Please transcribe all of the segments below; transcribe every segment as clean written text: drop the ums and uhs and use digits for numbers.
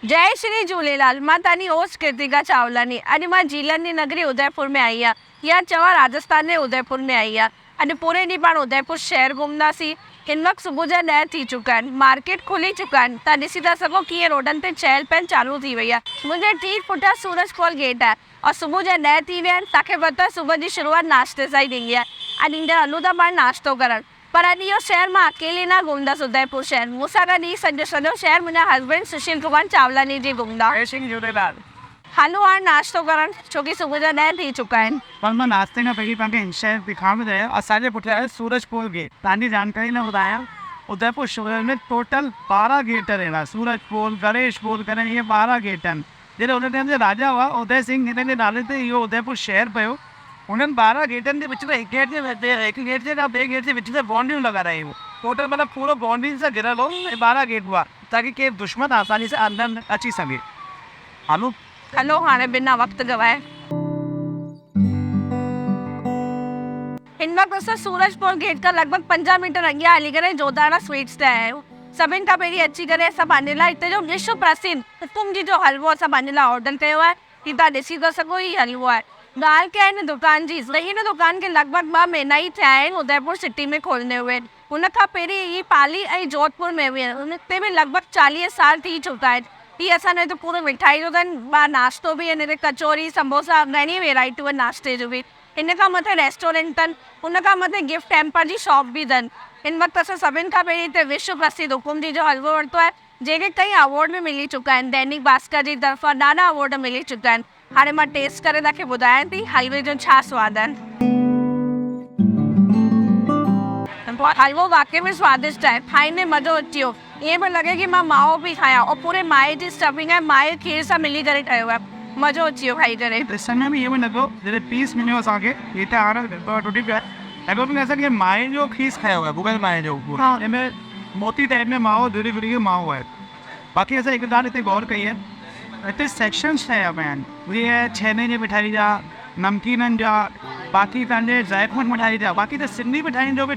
जय श्री झूलेलाल। मां तव्हांजी होस्ट कृतिका चावलानी। अॼु मां झीलनि जी नगरी उदयपुर में आई आहियां, या चवां राजस्थान जे उदयपुर में आई आहियां। अॼु पूरे ॾींहुं पाण उदयपुर शहर घुमंदासीं। हिन वक़्तु सुबुह जा 9 थी चुका आहिनि, मार्केट खुली चुका आहिनि। तव्हां ॾिसी था सघो कीअं रोडनि ते चहल पहल चालू थी वई आहे। मुंहिंजे ठीक पुठियां सूरजपोल गेट आहे और सुबुह जा 9 थी विया आहिनि। तव्हांखे पतो आहे सुबुह जी शुरूआत नाश्ते सां ई थींदी आहे। अॼु ईंदड़ हलूं था पाण नाश्तो करणु। पर अॼु इहो शहर मां अकेली न घुमंदसि। उदयपुर शहर मूंसां गॾु ई सॼो शहर मुंहिंजा हस्बैंड सुशील कुमार चावलानी जी घुमंदा। हलो हाणे नाश्तो करणु, छोकी सुबुह जा 9 थी चुका आहिनि। पर मां नाश्ते खां पहिरीं तव्हांखे शहर ॾेखारण रहियो। असांजे पुठियां आहे सूरजपोल गेट। तव्हांजी जानकारी न ॿुधायां, उदयपुर शहर में टोटल 12 गेट रहंदा। सूरजपोल, गणेशपोल करे इहे 12 गेट आहिनि। जॾहिं हुन टाइम जे राजा हुआ उदय सिंह, हिन जे नाले ते इहो उदयपुर शहर पियो। उन्हनि 12 गेटनि जे विच में हिकु गेट जे खां ॿिए गेट जे विच में बाउंड्रियूं लॻारायूं। टोटल मतिलबु पूरो बाउंड्री सां घिरियल हो। 12 गेट हुआ ताकी केरु दुश्मन आसानी सां अंदरि अची सघे। हलो हाणे बिना वक़्तु गवाए हिन वक़्तु असां सूरजपोल गेट खां लॻभॻि 5 मीटर अॻियां हली करे जोधारा स्वीट्स ते आया आहियूं। सभिनि खां पहिरीं अची करे असां पंहिंजे लाइ हिते जो विश्व प्रसिद्ध हुकुम जी जो हलवो असां पंहिंजे लाइ ऑर्डर कयो आहे। ही तव्हां ॾिसी था सघो, ही हलवो आहे। ॻाल्हि क्या आहे हिन दुकान जी, हिन दुकान खे लॻभॻि 2 महीना ई थिया आहिनि उदयपुर सिटी में खोलंदे हुए। हुन खां पहिरीं ही पाली ऐं जोधपुर में हुई, हुन ते बि लॻभॻि 40 साल थी चुका आहिनि। ही असांजो हिते पूरो मिठाई जो अथनि, ॿाहिरि नाश्तो बि आहिनि, हिते कचौरी समोसा घणी वैराइटियूं आहिनि नाश्ते जो बि। हिन खां मथे रेस्टोरेंट अथनि, हुन खां मथे गिफ्ट हैम्पर जी शॉप बि अथनि। हिन वक़्तु असां सभिनि खां पहिरीं हिते विश्व प्रसिद्ध हुकुम जी जो हलवो वरितो आहे, जंहिंखे कई अवॉर्ड बि मिली चुका आहिनि। दैनिक भास्कर जी तरफ़ां ॾाढा अवॉर्ड मिली चुका आहिनि। हाणे मां टेस्ट करे तव्हांखे ॿुधायां थी हलवे जो छा सवादु आहे। हलवो वाकई में स्वादिष्ट आहे, खाईंदे मज़ो अची वियो। ईअं पियो लॻे कि मां माओ पई खायां, और पूरे माए जी स्टफिंग आहे, माए खीर सां मिली करे ठहियो आहे। मज़ो अची वियो खाई करे। ॾिसण में बि इहो बि लॻो जॾहिं पीस मिलियो असांखे हिते हाणे टुटी पियो आहे। लॻो बि असांखे माए जो खीस खायो आहे, भुॻल माए जो। जंहिंमें मोती टाइप में माओ धीरे धीरे माओ आहे। बाक़ी असां हिकु ॻाल्हि हिते गौर कई आहे, हिते सेक्शन्स ठहिया पिया आहिनि। जीअं छेने जी मिठाई जा, नमकीननि जा, बाक़ी तव्हांजे ड्राईफ्रूट मिठाई जा, बाक़ी त सिंधी मिठाइनि जो बि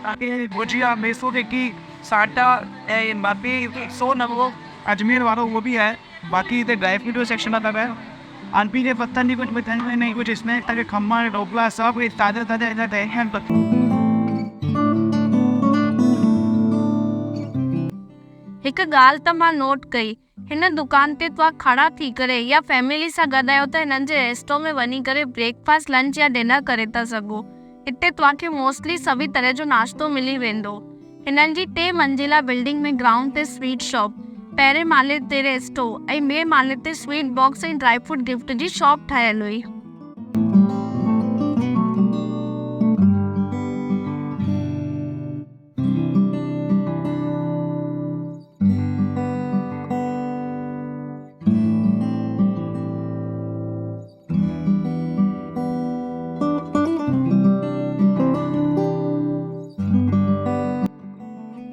ताकी भुजिया, मेसू टिक्की, साटा ऐं बाक़ी सोन वो अजमेर वारो उहो बि आहे। बाक़ी हिते ड्राई फ्रूट जो सेक्शन अलॻि आहे। अनपी जे पत्तनि जी कुझु मिठाइयूं आहिनि, कुझु स्नैक्स तव्हांखे खमण ढोकला सभु ताज़ा ताज़ा हिन ते आहिनि। हिकु ॻाल्हि त मां नोट कई, हिन दुकान ते तव्हां खड़ा थी करे या फैमिली सां गॾु आहियो त हिननि जे रेस्टो में वञी करे ब्रेकफास्ट, लंच या डिनर करे था सघो। हिते तव्हांखे मोस्टली सभी तरह जो नाश्तो मिली वेंदो। हिननि जी 3 मंजिला बिल्डिंग में ग्राउंड ते स्वीट शॉप, पहिरें माले ते रेस्टो ऐं ॿिए माले ते स्वीट बॉक्स ऐं ड्राई फ्रूट गिफ्ट जी शॉप ठहियल हुई।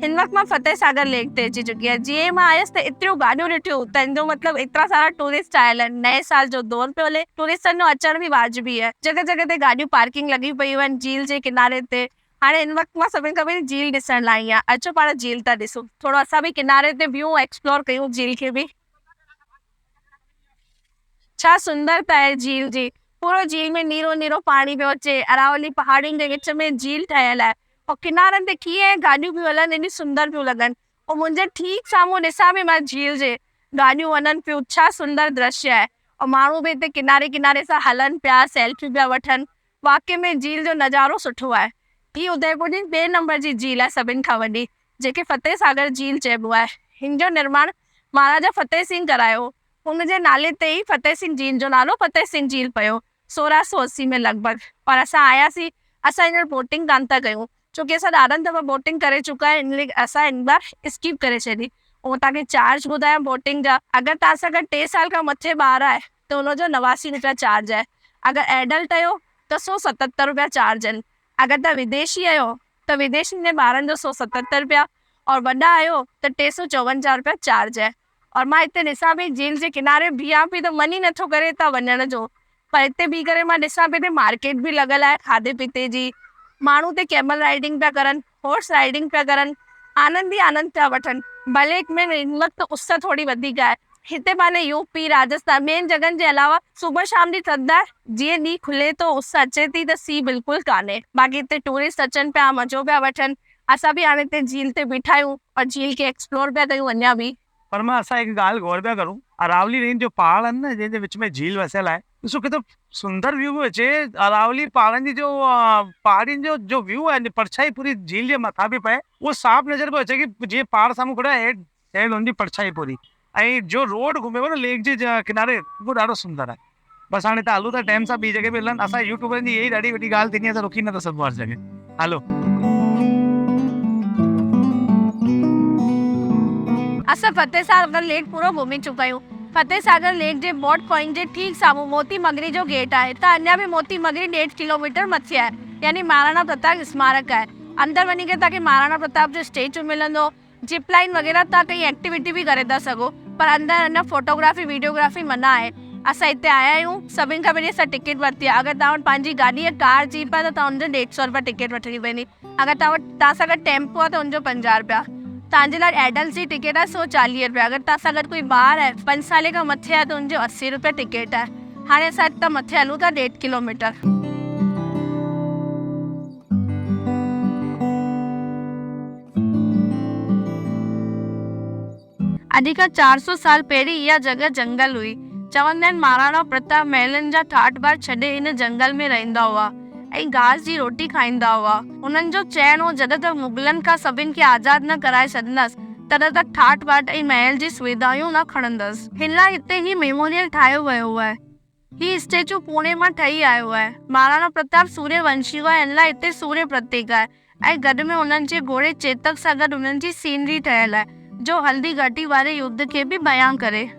हिन वक़्तु मां फतेह सागर लेक ते अची चुकी आहियां। जीअं मां आयसि त एतिरियूं गाॾियूं ॾिठियूं, तंहिंजो मतिलबु एतिरा सारा टूरिस्ट आयल आहिनि। नए साल जो दौर पियो हले, टूरिस्टनि जो अचण बि वाजिबी आहे। जॻह जॻह ते गाॾियूं पार्किंग लॻी पयूं आहिनि झील जे किनारे ते। हाणे हिन वक़्तु मां सभिनि खां पहिरीं झील ॾिसण लाइ आई आहियां। अचो पाण झील था ॾिसूं, थोरो असां बि किनारे ते बीहूं, एक्सप्लोर कयूं झील खे बि। छा सुंदरता आहे झील जी। पूरो झील में नीरो नीरो पाणी पियो अचे, अरावली पहाड़ियुनि जे विच में झील ठहियल आहे, और किनारनि ते कीअं गाॾियूं पियूं हलनि, एॾी सुंदर पियूं लॻनि। और मुंहिंजे ठीक साम्हूं ॾिसां बि मां झील जे गाॾियूं वञनि पियूं, छा सुंदर दृश्य आहे। और माण्हू बि हिते किनारे किनारे सां हलनि पिया, सेल्फी पिया वठनि। वाकई में झील जो नज़ारो सुठो आहे। ही उदयपुर जी 2 नंबर जी झील आहे सभिनि खां वॾी, जेके फतेह सागर झील चइबो आहे। हिन जो निर्माण महाराजा फतेह सिंह करायो। हुनजे नाले ते ई फतेह सिंह झील जो नालो फतेह सिंह झील पियो 1680 में लॻभॻि। और असां आयासीं, असां हींअर बोटिंग कान था कयूं, छोकी असां ॾाढनि दफ़ा बोटिंग करे चुका आहियूं। असां हिन बार स्किप करे छॾी। ऐं तव्हांखे चार्ज ॿुधायां बोटिंग जा, अगरि तव्हां सां गॾु 3 साल खां मथे ॿार आहे त हुनजो 89 रुपया चार्ज आहे। अगरि एडल्ट आहियो त 177 रुपया चार्ज आहिनि। अगरि तव्हां विदेशी आहियो त विदेशियुनि जे ॿारनि जो 177 रुपया, और वॾा आहियो त 354 रुपया चार्ज आहे। और मां हिते ॾिसां पई झील जे किनारे बीहां पई त मन ई नथो करे हितां वञण जो। पर हिते बीह करे मां ॾिसां पई त मार्केट बि लॻल आहे खाधे पीते जी। माण्हू ते कैमल राइडिंग पिया करनि, हॉर्स राइडिंग पिया करनि। आनंद ही आनंद पिया वठनि। भले में हिम्मत तो उस थोड़ी वधीक आहे। हिते माने यूपी राजस्थान मेन जगहनि जे अलावा सुबुह शाम जी थधि जीअं ॾींहुं खुले तो उस अचे थी त सी बिल्कुलु कान्हे। बाक़ी हिते टूरिस्ट अचनि पिया, मज़ो पिया वठनि। असां बि हाणे हिते झील ते बीठा आहियूं और झील खे एक्सप्लोर पिया कयूं अञा बि। पर मां असां हिकु ॻाल्हि गौर पिया करूं, अरावली रेंज जो पहाड़ आहिनि न जंहिंजे विच में झील वसियल आहे, ॾिसो केतिरो सुंदर व्यू पियो अचे। अरावली पहाड़नि जी जो पहाड़ियुनि जो व्यू आहे, परछाई पूरी झील जे मथां बि पए, उहो साफ़ नज़र पियो अचे कि जीअं पहाड़ साम्हूं खड़ा हेठि हेठि हुनजी परछाई पूरी। ऐं जो रोड घुमेव न लेक जे किनारे, उहो ॾाढो सुंदर आहे। बसि हाणे तव्हां हलूं था टाइम सां ॿी जॻह बि हलनि। असां यूट्यूबरनि जी इहा ई ॾाढी वॾी ॻाल्हि थींदी आहे, असां रुकी नथा सघूं हर जॻह। हलो असां फतेह सागर लेक पूरो घुमी चुका आहियूं। फतेह सागर लेक जे बोट पॉइंट जे ठीक साम्हूं मोती मगरी जो गेट आहे। त अञा बि मोती मगरी 1.5 किलोमीटर मथे आहे, यानी महाराणा प्रताप स्मारक आहे। अंदर वञी करे तव्हांखे महाराणा प्रताप जो स्टेचू मिलंदो। जिप लाइन वग़ैरह तव्हां कई एक्टिविटी भी करे था सघो, पर अंदर अञा फोटोग्राफी वीडियोग्राफी मना आहे। असां हिते आया आहियूं, सभिनि खां पहिरीं असां टिकट वरिती आहे। अगरि तव्हां वटि पंहिंजी गाॾी या कार जीप आहे त तव्हां हुनजो 150 रुपया टिकट वठणी पवंदी। अगरि तव्हां सां गॾु टेम्पो आहे त हुनजो 50 रुपया। तव्हांजे लाइ एडल्ट जी टिकट आहे 140 रुपया। अगरि तव्हां सां गॾु कोई ॿार आहे 5 साल खां मथे आहे त हुनजो 80 रुपया टिकट आहे। हाणे असां हितां मथे हलूं था 1.5 किलोमीटर। अॼु खां 400 साल पहिरीं इहा जगह जंगल हुई। चवंदा आहिनि महाराणा प्रताप महलनि जा ठाठ ॿार छॾे हिन जंगल में रहंदा हुआ ऐं घास जी रोटी खाईंदा हुआ। उन्हनि जो चइणो हो जॾहिं तक मुगलनि खां सभिनि खे आज़ाद न कराए छॾंदसि तॾहिं तक ठाठ बाट ऐं महल जी सुविधाऊं न खणंदसि। हिन लाइ हिते ही मेमोरियल ठाहियो वियो आहे। ही स्टेचू पुणे मां ठही आयो आहे। महाराणा प्रताप सूर्यवंशी हुआ, हिन लाइ हिते सूर्य प्रतीक आहे ऐं गॾु में उन्हनि जे घोड़े चेतक सां गॾु उन्हनि जी सीनरी ठहियल आहे, जो हल्दी घाटी वारे युद्ध खे बि बयां करे।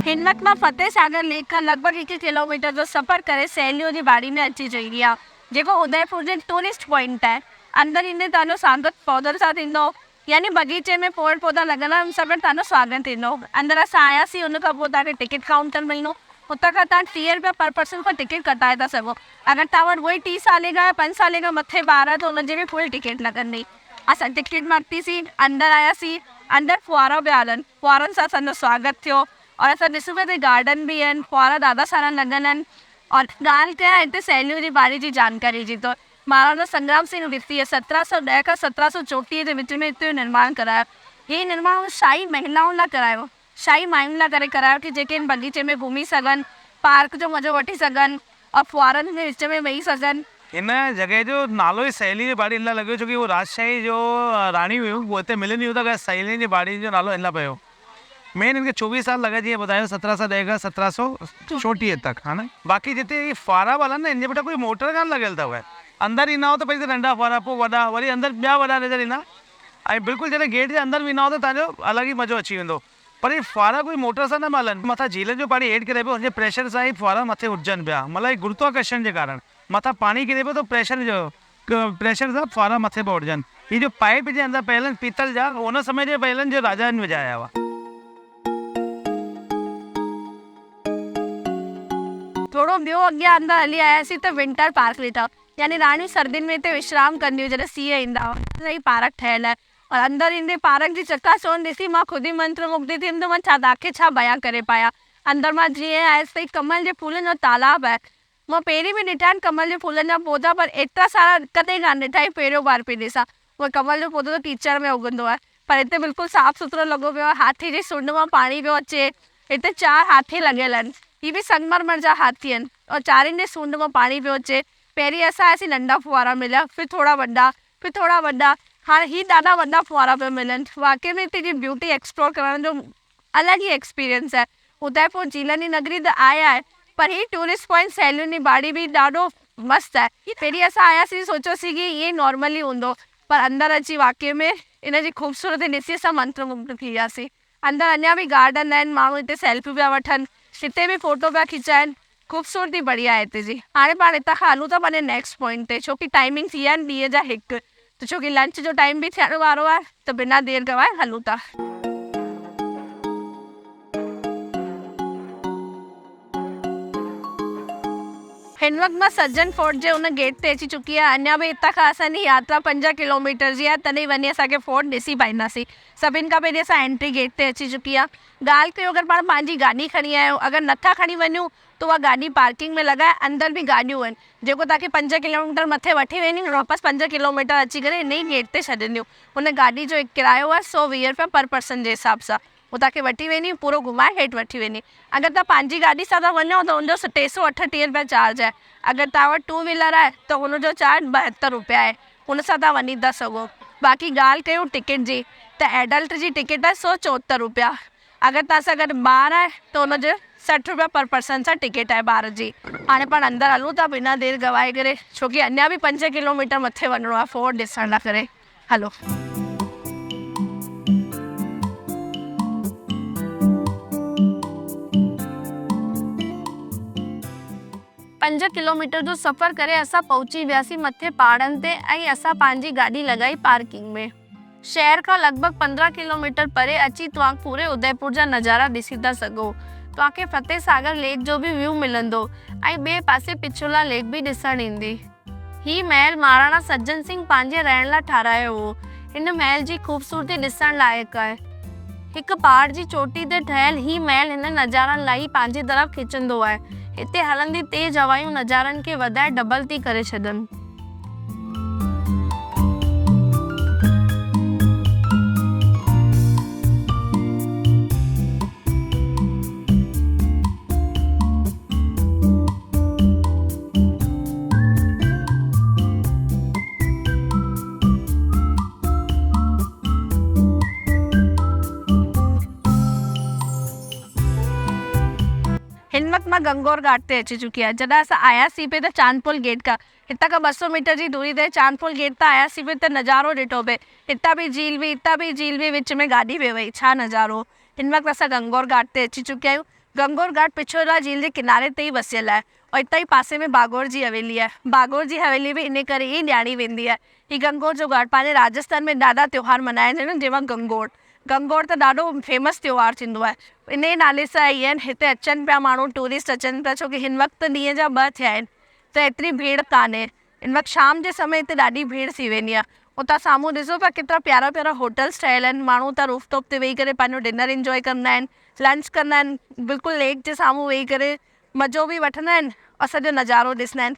हिम्मत मां फतेह सागर लेक खां लॻभॻि 1 किलोमीटर जो सफ़र करे सहेलियों जी बाड़ी में अची चुकी आहे, जेको उदयपुर जे टूरिस्ट पॉइंट आहे। अंदर ईंदे तव्हांजो स्वागत पौधनि सां थींदो, यानी बगीचे में पेड़ पौधा लॻल आहिनि, सभु तव्हांजो स्वागत थींदो। अंदर असां आयासीं, उन खां पोइ तव्हांखे टिकट काउंटर मिलंदो। हुतां खां तव्हां 30 रुपया पर पर्सन खां टिकट कटाए था सघो। अगरि तव्हां वटि उहे 30 साल खां 5 साल खां मथे ॿार आहे त हुनजी बि फुल टिकट लॻंदी। असां टिकट वरितीसीं, अंदर आयासीं। अंदर फुआरा पिया हलनि, फुआरनि सां असांजो स्वागत थियो। और असां ॾिसूं पिया त गार्डन बि आहिनि, फुआरा ॾाढा सारा लॻल आहिनि। और ॻाल्हि कयां हिते सहेलियों जी बाड़ी जी जानकारी जी, त महाराणा संग्राम सिंह द्वितीय 1710 खां 1734 जे विच में हिते निर्माण करायो। हीउ निर्माण शाही महिलाउनि लाइ करायो, शाही मायुनि लाइ करे करायो कि जेके हिन बगीचे में घुमी सघनि, पार्क जो मज़ो वठी सघनि और फुआरनि जे विच में वेही सघनि। हिन जॻह जो नालो ई सहेली जी बाड़ी इन लाइ लॻियो छोकी वो राजशाही जो राणी हुयूं, उहे हिते मिलंदी हुयूं, त सहेलियुनि जी बाड़ी जो नालो इन लाइ पियो। मेन इनखे 24 साल लॻा, जीअं ॿुधायो 1710 खां 1734 तक, हा न। बाक़ी जिते फुआरा वाला न, इनजे पुठियां कोई मोटर कान लॻियल अथव। अंदरि ईंदा हो त पहिरीं त नंढा फुआरा, पोइ वॾा, वरी अंदरि ॿिया वॾा नज़र ईंदा। ऐं बिल्कुलु जॾहिं गेट जे अंदरि वेंदा हो त तव्हांजो अलॻि ई मज़ो अची वेंदो। पर ही फुआरा कोई मोटर सां न हलनि, मथां झील जो पाणी हेठि किरे पियो, हुनजे प्रेशर सां ई फुआरा मथे उॾजनि पिया, मतिलबु गुरुत्वाकर्षण जे कारण मथां पाणी किरे पियो त प्रेशर सां फुआरा मथे पिया उॾजनि। ही जो पाइप जे अंदरि पियल आहिनि पीतल जा, हुन समय जे पियल आहिनि जो राजाउनि विझाया हुआ। थोड़ो ॿियो अॻियां अंदर हली आयासीं त विंटर पार्क ॾिठा, यानी रानी सर्दियुनि में हिते विश्राम कंदियूं जॾहिं सीउ ईंदा हुआ। सही पार्क ठहियल आहे और अंदर ईंदे पार्क जी चकाचौंध ॾिसी मां ख़ुदि ई मंत्रमुग्ध थियमि, त मां तव्हांखे छा बयां करे पाया। अंदर मां जीअं आयसि त कमल जे फूलनि जो तालाब आहे। मां पहिरीं बि ॾिठा आहिनि कमल जे फूलनि जा पौधा, पर एतिरा सारा कॾहिं कान ॾिठा, पहिरियों बार पई ॾिसां। उहो कमल जो पौधो त कीचड़ में उगंदो आहे, पर हिते बिल्कुलु साफ़ सुथिरो लॻो पियो आहे। हाथी जी सूंड मां पाणी पियो अचे। हिते 4 हाथी लॻियल आहिनि, ही बि संगमरमर जा हाथी आहिनि और चारिनि जे सूंड मां पाणी पियो अचे। पहिरीं असां आयासीं, नंढा फुआरा मिलिया, फिर थोड़ा वॾा, फिर थोड़ा वॾा, हाणे ही ॾाढा वॾा फुआरा पिया मिलनि। वाक़ई में हिते जी ब्यूटी एक्सप्लोर करण जो अलॻि ई एक्सपीरियंस आहे। उदयपुर झीलनि जी नगरी त आहे, पर ही टूरिस्ट पॉइंट सहेलियुनि जी बाड़ी बि ॾाढो मस्तु आहे। पहिरीं असां आयासीं, सोचियोसीं कि इहे नॉर्मली हूंदो, पर अंदरि अची वाक़ई में इन जी ख़ूबसूरती ॾिसी असां मंत्रमुग्ध थी वियासीं। अंदरि अञा बि गार्डन आहिनि, माण्हू हिते सेल्फी पिया वठनि, हिते बि फोटो पिया खिचाइनि। ख़ूबसूरती बढ़िया आहे हिते जी। हाणे पाण हितां खां हलूं था पंहिंजे नेक्स्ट पॉइंट ते, छोकी टाइमिंग थी विया आहिनि ॾींहं जा 1। तो छोकी लंच जो टाइम भी थियण वारो आहे त बिना देर गवाए हलूं था। हिन वक़्तु मां सज्जन फोर्ट जे उन गेट ते अची चुकी आहे। अञा बि हितां खां असांजी यात्रा 5 किलोमीटर जी आहे, तॾहिं वञी असांखे फोर्ट ॾिसी पाईंदासीं। सभिनि खां पहिरीं असां एंट्री गेट ते अची चुकी आहे। ॻाल्हि कयूं अगरि पाण पंहिंजी गाॾी खणी आहियूं, अगरि नथा खणी वञूं त उहा गाॾी पार्किंग में लॻाए, अंदरि बि गाॾियूं आहिनि जेको तव्हांखे 5 किलोमीटर मथे वठी वेंदियूं, वापसि 5 किलोमीटर अची करे इन ई गेट ते छॾंदियूं। हुन गाॾी जो किरायो आहे 120 रुपया पर पर्सन जे हिसाब सां। वो तव्हांखे वठी वेंदी, पूरो घुमाए हेठि वठी वेंदी। अगरि तव्हां पंहिंजी गाॾी सां था वञो त हुनजो 338 रुपया चार्ज आहे। अगरि तव्हां वटि 2 व्हीलर आहे त हुनजो चार्ज 72 रुपया आहे, हुन सां तव्हां वञी था सघो। बाक़ी ॻाल्हि कयूं टिकट जी त एडल्ट जी टिकट आहे 174 रुपया। अगरि तव्हां सां गॾु ॿार आहे त हुनजो 60 रुपया पर पर्सन सां टिकट आहे ॿार जी। हाणे पाण अंदरि हलूं था बिना देरि गवाए करे, छोकी अञा बि 5 किलोमीटर मथे वञिणो आहे फोर्ट ॾिसण लाइ करे। हलो। 5 किलोमीटर जो सफ़र करे असां पहुची वियासीं मथे पहाड़नि ते ऐं असां पंहिंजी गाॾी लॻाई पार्किंग में। शहर खां लॻभॻि 15 किलोमीटर परे अची तव्हां पूरे उदयपुर जा नज़ारा ॾिसी था सघो। तव्हांखे फतेह सागर लेक जो बि व्यू मिलंदो ऐं ॿिए पासे पिछोला लेक बि ॾिसण ईंदी। ही महल महाराणा सज्जन सिंह पंहिंजे रहण लाइ ठारायो हो। हिन महल जी ख़ूबसूरती ॾिसण लाइक़ु आहे। हिकु पहाड़ जी चोटी ते ठहियल ही महल हिन नज़ारनि लाइ पंहिंजी तरफ़ खिचंदो आहे। हिते हलंदी तेज़ हवायूं नज़ारनि खे वधाए डबल थी करे छॾनि। हिन वक़्तु मां गंगोर घाट ते अची चुकी आहे। जॾहिं असां आयासीं पे त चांदपुल गेट खां, हितां खां 200 मीटर जी दूरी ते चांदपुल गेट तां आयासीं पे त नज़ारो ॾिठो पे। हितां बि झील हुई, हितां बि झील हुई, विच में गाॾी बि वई, छा नज़ारो। हिन वक़्तु असां गंगोर घाट ते अची चुकिया आहियूं। गंगोर घाट पिछोला झील जे किनारे ते ई वसियलु आहे और हितां ई पासे में बागोर जी हवेली आहे। बागोर जी हवेली बि इन करे ई ॼाणी वेंदी आहे। ही गंगोर जो घाट पंहिंजे राजस्थान में ॾाढा त्योहार मल्हाईंदा आहिनि, जंहिंमां गंगोर त ॾाढो फेमस त्योहार थींदो आहे। इन ई नाले सां ई आहिनि, हिते अचनि पिया माण्हू, टूरिस्ट अचनि पिया, छोकी हिन वक़्तु ॾींहं जा 2 थिया आहिनि त एतिरी भीड़ कान्हे। हिन वक़्तु शाम जे समय हिते ॾाढी भीड़ थी वेंदी आहे। उतां साम्हूं ॾिसो पिया केतिरा प्यारा प्यारा होटल्स ठहियल आहिनि। माण्हू त रूफटॉप ते वेही करे पंहिंजो डिनर इंजॉय कंदा आहिनि, लंच कंदा आहिनि, बिल्कुलु लेक जे साम्हूं वेही करे मज़ो बि वठंदा आहिनि और सॼो नज़ारो ॾिसंदा आहिनि।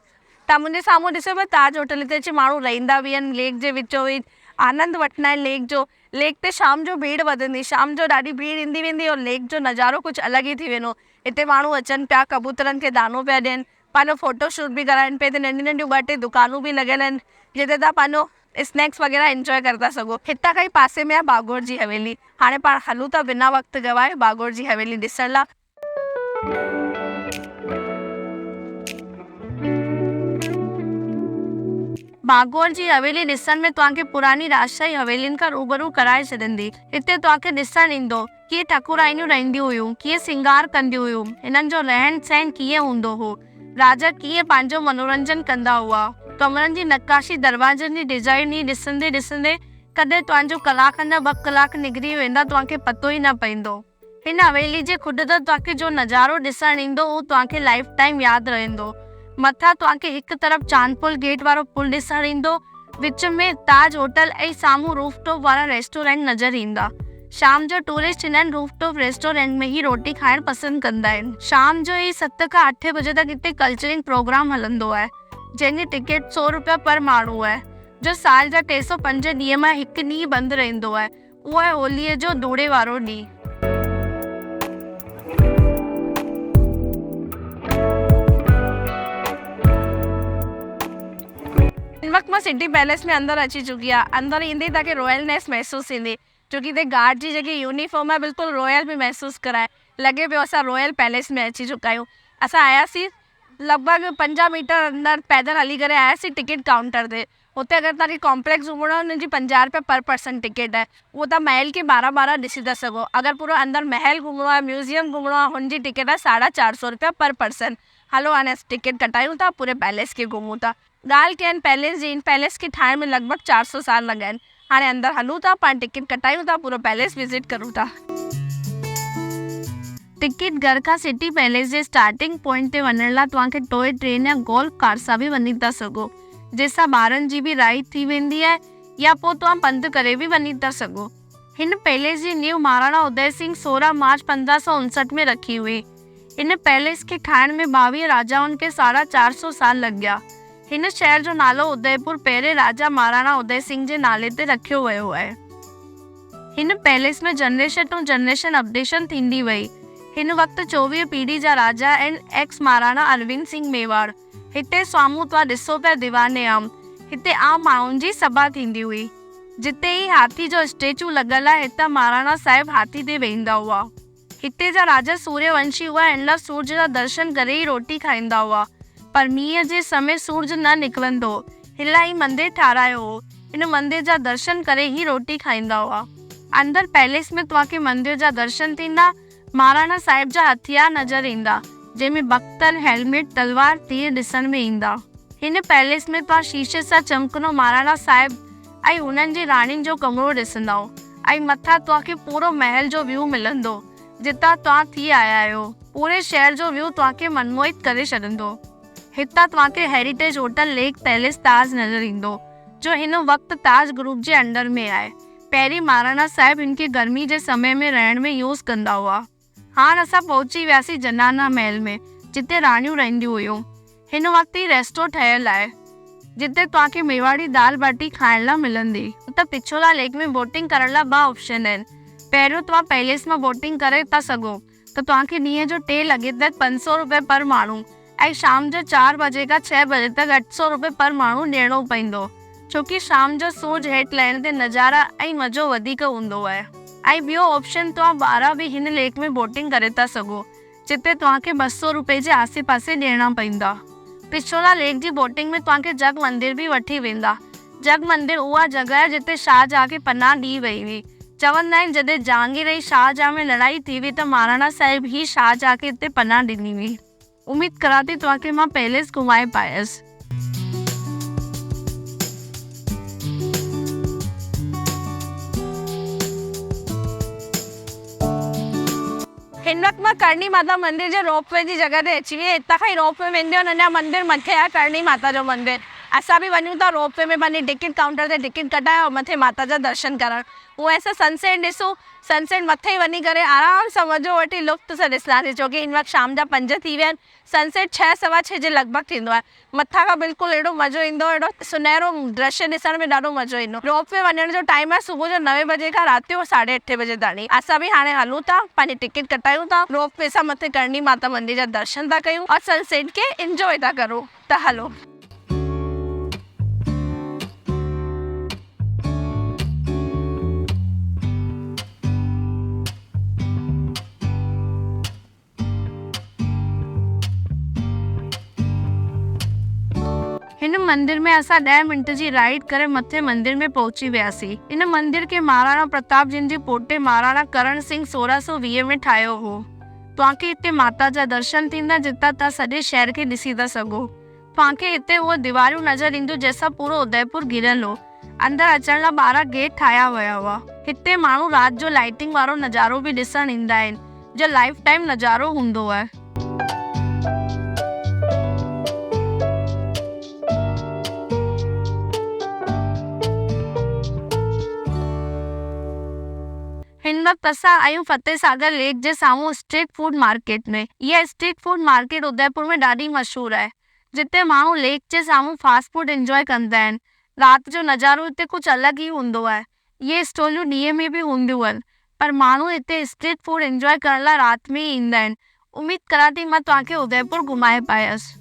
तव्हां मुंहिंजे साम्हूं ॾिसो पिया ताज होटल, हिते अची माण्हू रहंदा बि आहिनि, लेक जे विचो विच आनंद वठंदा आहिनि लेक जो। लेक ते शाम जो भीड़ वधंदी, शाम जो ॾाढी भीड़ ईंदी वेंदी और लेक जो नज़ारो कुझु अलॻि ई थी वेंदो। हिते माण्हू अचनि पिया, कबूतरनि खे दानो पिया ॾियनि, पंहिंजो फोटो शूट बि कराइनि पिया। हिते नंढियूं नंढियूं 2-3 दुकानूं बि लॻियल आहिनि जिते तव्हां पंहिंजो स्नैक्स वग़ैरह एंजॉय करे था सघो। हितां खां ई पासे में आहे बागोर जी हवेली। हाणे पाण हलूं था बिना वक़्तु गवाए बागोर जी हवेली ॾिसण लाइ। बागोर जी हवेली ॾिसण में तव्हांखे पुरानी राजशाही हवेलियुनि खां रूबरू कराए छॾींदी। हिते तव्हांखे ॾिसण ईंदो कीअं ठाकुराइनियूं रहंदियूं हुयूं, कीअं सिंगार कंदियूं हुयूं, हिननि जो रहन सहन कीअं हूंदो हो, राजा कीअं पंहिंजो मनोरंजन कंदा हुआ। कमरनि जी नक्काशी, दरवाजनि जी डिज़ाइन ही ॾिसंदे ॾिसंदे कॾहिं तव्हांजो कलाकनि जा 2 कलाक निकिरी वेंदा, तव्हांखे पतो ई न पवंदो। हिन हवेली जे खुड ते तव्हांखे जो नज़ारो ॾिसण ईंदो उहो तव्हांखे लाइफ टाइम यादि रहंदो। मथां तव्हांखे हिकु तरफ़ चांदपुल गेट वारो पुल ॾिसण ईंदो, विच में ताज होटल ऐं साम्हूं रूफटॉप वारा रेस्टोरेंट नज़र ईंदा। शाम जो टूरिस्ट हिननि रूफटॉप रेस्टोरेंट में ही रोटी खाइण पसंदि कंदा आहिनि। शाम जो ई 7 खां 8 बजे तक हिते कल्चरल प्रोग्राम हलंदो आहे, जंहिंजी टिकट 100 रुपया पर माण्हू आहे, जो साल जा 305 ॾींहं मां हिकु ॾींहुं बंदि रहंदो आहे। उहो आहे होलीअ जो धूड़े वारो ॾींहुं। हिन वक़्तु मां सिटी पैलेस में अंदरि अची चुकी आहे। अंदरि ईंदे ई तव्हांखे रॉयलनेस महसूसु थींदी, छोकी हिते गार्ड जी जेकी यूनिफॉर्म आहे बिल्कुलु रॉयल बि महसूसु कराए, लॻे पियो असां रॉयल पैलेस में अची चुका आहियूं। असां आयासीं लॻभॻि 50 मीटर अंदरि पैदल हली करे आयासीं टिकट काउंटर ते। हुते अगरि तव्हांखे कॉम्प्लेक्स घुमणो आहे, हुनजी 50 रुपया पर पर्सन टिकट आहे। उहो तव्हां महल खे 12 ॾिसी था सघो। अगरि पूरो अंदरि महल घुमणो आहे, म्यूज़ियम घुमणो आहे, हुनजी टिकट आहे 450 रुपया पर पर्सन। हलो हाणे टिकट कटायूं था, पूरे पैलेस खे घुमूं था। ॻाल्हि कयनि पैलेस जी, इन पैलेस खे ठाहिण में लॻभॻि 400 साल लॻा आहिनि। हाणे अंदरि हलूं था, पाण टिकट कटायूं था, पूरो पैलेस विज़िट करूं था। टिकट घर खां सिटी पैलेस जे स्टार्टिंग पॉइंट ते वञण लाइ तव्हांखे टॉय ट्रेन या गोल्फ कार सां बि वञी था सघो, जंहिंसां ॿारनि जी बि राइड थी वेंदी आहे, या पोइ तव्हां पंधु करे बि वञी था सघो। हिन पैलेस जी नींव महाराणा उदय सिंह 16 मार्च 1559 में रखी हुई। इन पैलेस खे ठाहिण में 22 राजाउनि खे 450 साल लॻिया। हिन शहर जो नालो उदयपुर पहिरें राजा महाराणा उदय सिंह जे नाले ते रखियो वियो आहे। हिन पैलेस में जनरेशन टू जनरेशन अपडेशन थींदी वई। हिन वक़्तु 24 पीढ़ी जा राजा ऐं एक्स महाराणा अरविंद सिंह मेवाड़। हिते साम्हूं तव्हां ॾिसो पिया दीवाने आम। हिते आम माण्हुनि जी सभा थींदी हुई। जिते ई हाथी जो स्टेचू लॻल आहे, हितां महाराणा साहिब हाथी ते वेहींदा हुआ। हिते जा राजा सूर्यवंशी हुआ, हिन लाइ सूरज जा दर्शन करे ई रोटी खाईंदा हुआ, पर मींहं जे समय सूरज न निकिरंदो, हिन लाइ मंदिर ठारायो हो। हिन मंदिर जा दर्शन करे ई रोटी खाईंदा हुआ। अंदर पैलेस में तव्हांखे मंदिर जा दर्शन थींदा। महाराणा साहिब जा हथियार नज़र ईंदा, जंहिंमें बख्तर, हेलमेट, तलवार, तीर ॾिसण में ईंदा। हिन पैलेस में तव्हां शीशे सां चमकंदो महाराणा साहिब ऐं हुननि जी राणियुनि जो कमरो ॾिसंदो, ऐं मथां तव्हांखे पूरो महल जो व्यू मिलंदो, जितां तव्हां थी आया आहियो। पूरे शहर जो व्यू तव्हांखे मनमोहित करे छॾींदो। हितां तव्हांखे हेरिटेज होटल लेक पैलेस ताज नज़र ईंदो, जो हिन वक़्तु ताज ग्रुप जे अंडर में आहे। पहिरीं महाराणा साहिब हिनखे गर्मी जे समय में रहण में यूज़ कंदा हुआ। हाणे असां पहुची वियासीं जनाना महल में, जिते राणियूं रहंदियूं हुयूं। हिन वक़्तु ई रेस्टो ठहियलु आहे, जिते तव्हांखे मेवाड़ी दाल बाटी खाइण लाइ मिलंदी। त पिछोला लेक में बोटिंग करण लाइ 2 ऑप्शन आहिनि। पहिरियों तव्हां पैलेस में बोटिंग करे था सघो, त तव्हांखे ॾींहं जो 3 लॻे तक 500 रुपए पर माण्हू, ऐं शाम जो 4 बजे खां 6 बजे तक 800 रुपए पर माण्हू ॾियणो पवंदो, छोकी शाम जो सूरज हेठि लहण ते नज़ारा ऐं मज़ो वधीक हूंदो आहे। ऐं ॿियो ऑप्शन, तव्हां ॿाहिरां बि हिन लेक में बोटिंग करे था सघो, जिते तव्हांखे 200 रुपए जे आसे पासे ॾियणा पवंदा। पिछोला लेक जी बोटिंग में तव्हांखे जग मंदिर बि वठी वेंदा। जग मंदिर उहा जॻह आहे जिते शाहजहां खे पनाह ॾी वई हुई। चवंदा आहिनि जॾहिं जहांगीर ऐं शाहजहां में लड़ाई थी हुई, त महाराणा साहिब ही शाहजहां खे हिते पनाह ॾिनी हुई। उमेद करां थी तव्हांखे मां पैलेस घुमाए पायसि। हिन वक़्तु मां करणी माता मंदिर जे रोपवे जी जॻह ते अची वई। हितां खां ई रोपवे वेंदो अञा मंदिर मथे आहे, करणी माता जो मंदिर। असां बि वञूं था रोपवे में, पंहिंजी टिकट काउंटर ते टिकट कढायो, मथे माता जा दर्शन करणु। उहे असां सनसेट ॾिसूं, सनसेट मथे ई वञी करे आराम सां मज़ो वठी लुत्फ़ सां ॾिसंदासीं, छोकी हिन वक़्तु शाम जा 5 थी विया आहिनि। सनसेट 6 सवा 6 जे लॻभॻि थींदो आहे। मथां खां बिल्कुलु एॾो मज़ो ईंदो, एॾो सुनहरो दृश्य ॾिसण में ॾाढो मज़ो ईंदो। रोपवे वञण जो टाइम आहे सुबुह जो 9 बजे खां राति जो 8:30 बजे ताईं। असां बि हाणे हलूं था, पंहिंजी टिकट कटायूं था, रोपवे सां मथे करणी माता मंदिर जा दर्शन था कयूं और सनसेट खे इंजॉय था करूं। त हलो। हिन मंदिर में असां 10 मिंट जी राइड करे मथे मंदिर में पहुची वियासीं। इन मंदिर खे महाराणा प्रताप जिन जे पोटे महाराणा करण सिंह 1620 में ठाहियो हो। तव्हांखे हिते माता जा दर्शन थींदा, जितां तव्हां सॼे शहर खे ॾिसी था सघो। तव्हांखे हिते उहे दीवारूं नज़र ईंदियूं, जंहिंसां पूरो उदयपुर घिरियल हो। अंदरि अचण लाइ 12 गेट ठाहिया विया हुआ। हिते माण्हू राति जो लाइटिंग वारो नज़ारो बि ॾिसण ईंदा आहिनि, जो लाइफ टाइम नज़ारो हूंदो आहे। हिन वक़्तु असां आहियूं फतेह सागर लेक जे साम्हूं स्ट्रीट फूड मार्केट में। इहा स्ट्रीट फूड मार्केट उदयपुर में ॾाढी मशहूरु आहे, जिते माण्हू लेक जे साम्हूं फास्ट फूड इंजॉय कंदा आहिनि। राति जो नज़ारो हिते कुझु अलॻि ई हूंदो आहे। इहे स्टॉलियूं ॾींहं में बि हूंदियूं आहिनि, पर माण्हू हिते स्ट्रीट फूड इंजॉय करण लाइ राति में ई ईंदा आहिनि। उमेद करां थी मां तव्हांखे उदयपुर घुमाए पायसि।